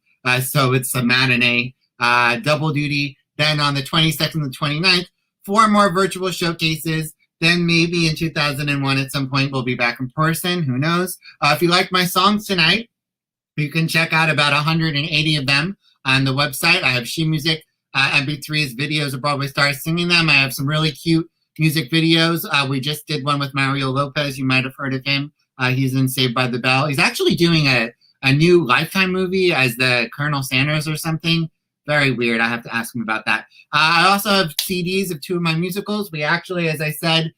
so it's a matinee. Double duty. Then on the 22nd and the 29th, 4 more virtual showcases. Then maybe in 2001 at some point we'll be back in person. Who knows? If you like my songs tonight, you can check out about 180 of them on the website. I have She Music, MP3s, videos of Broadway stars singing them. I have some really cute music videos. We just did one with Mario Lopez. You might have heard of him. He's in Saved by the Bell. He's actually doing a new Lifetime movie as the Colonel Sanders or something. Very weird. I have to ask him about that. I also have CDs of 2 of my musicals. We actually, as I said,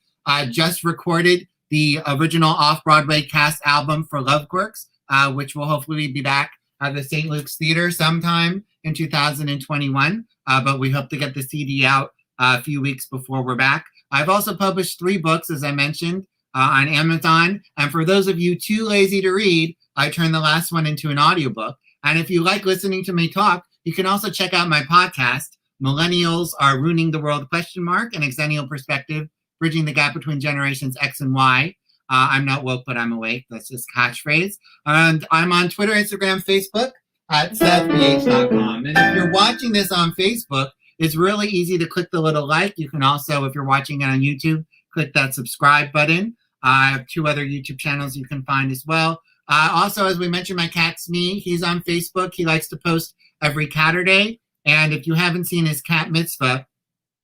just recorded the original off-Broadway cast album for Loveworks, which will hopefully be back at the St. Luke's Theater sometime in 2021. But we hope to get the CD out a few weeks before we're back. I've also published 3 books, as I mentioned, on Amazon. And for those of you too lazy to read, I turned the last one into an audiobook. And if you like listening to me talk, you can also check out my podcast, Millennials Are Ruining the World, an Exennial Perspective, Bridging the Gap Between Generations X and Y. I'm not woke, but I'm awake. That's just catchphrase. And I'm on Twitter, Instagram, Facebook at SethBH.com. And if you're watching this on Facebook, it's really easy to click the little like. You can also, if you're watching it on YouTube, click that subscribe button. I have 2 other YouTube channels you can find as well. Also, as we mentioned, my cat Smee, he's on Facebook. He likes to post every Catterday. And if you haven't seen his cat mitzvah,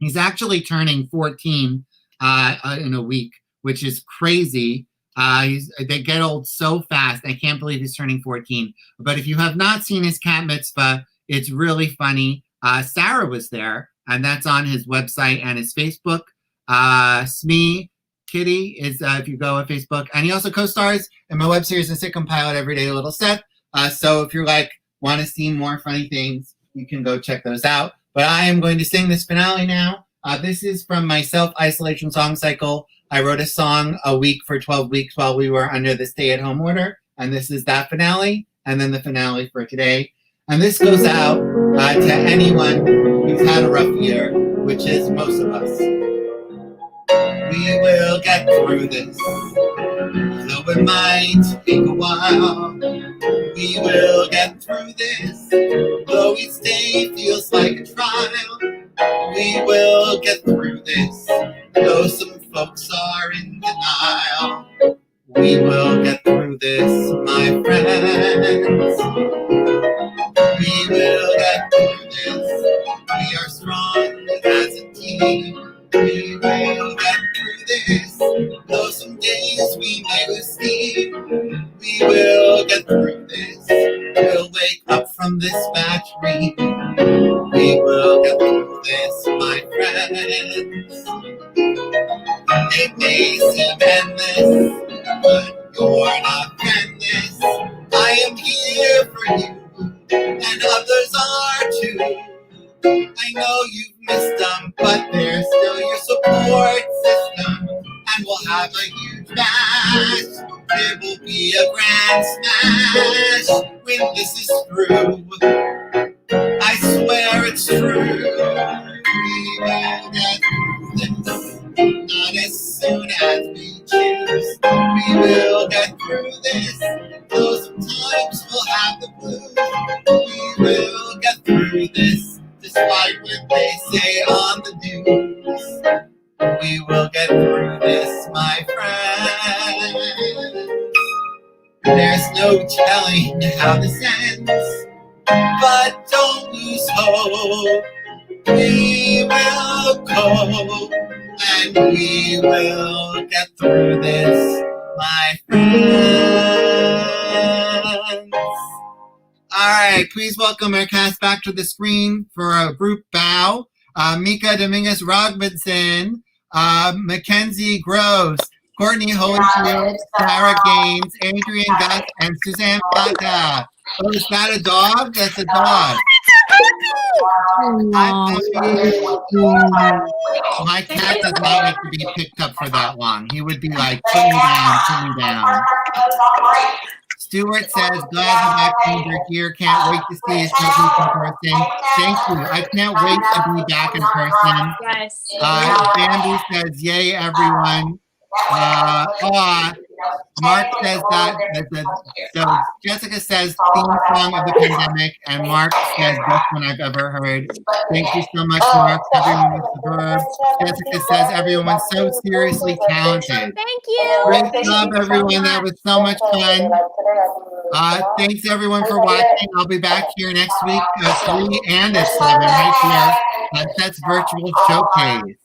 he's actually turning 14 in a week, which is crazy. They get old so fast. I can't believe he's turning 14. But if you have not seen his cat mitzvah, it's really funny. Sarah was there, and that's on his website and his Facebook. Smee Kitty is, if you go on Facebook. And he also co-stars in my web series, The Sitcom Pilot, Everyday Little Seth. So if you're like want to see more funny things, you can go check those out. But I am going to sing this finale now. This is from my self-isolation song cycle. I wrote a song a week for 12 weeks while we were under the stay-at-home order. And this is that finale, and then the finale for today. And this goes out to anyone who's had a rough year, which is most of us. We will get through this, though it might take a while. We will get through this, though each day feels like a trial. We will get through this, though some folks are in denial. We will get through this, my friends. We will get through this. We are strong as a team. We will get through this, though some days we may lose steam. We will get through this. We'll wake up from this bad dream. We will get through this, my friends. It may seem endless, but you're not friendless. I am here for you, and others are too. I know you've missed them, but they're still your support system. And we'll have a huge bash. There will be a grand smash when this is through. I swear it's true. We will get through this, not as soon as we choose. We will get through this, though sometimes we'll have the blues. We will get through this, despite what they say on the news. We will get through this, my friends. There's no telling how this ends, but don't lose hope. We will cope, and we will get through this, my friends. All right, please welcome our cast back to the screen for a group bow. Mika Dominguez-Robinson, Mackenzie Gross, Courtney Holyfield, Sarah Gaines, Adrian Gus, and Suzanne Fattah. Oh, is that a dog? That's a dog. Hi, puppy. My cat does not like to be picked up for that long. He would be like, put me down. Stuart says, glad the vaccines are here. Can't wait to see his children in person. Thank you. I can't wait to be back in person. Yes. Bambi says, yay, everyone. Mark says that so Jessica says theme song of the pandemic, and Mark says best one I've ever heard. Thank you so much, Mark. Everyone was superb. Jessica says everyone's so seriously talented. Thank you. Great job, everyone. That was so much fun. Thanks everyone for watching. I'll be back here next week at 3 and at 7 right here at SETH'S Virtual Showcase.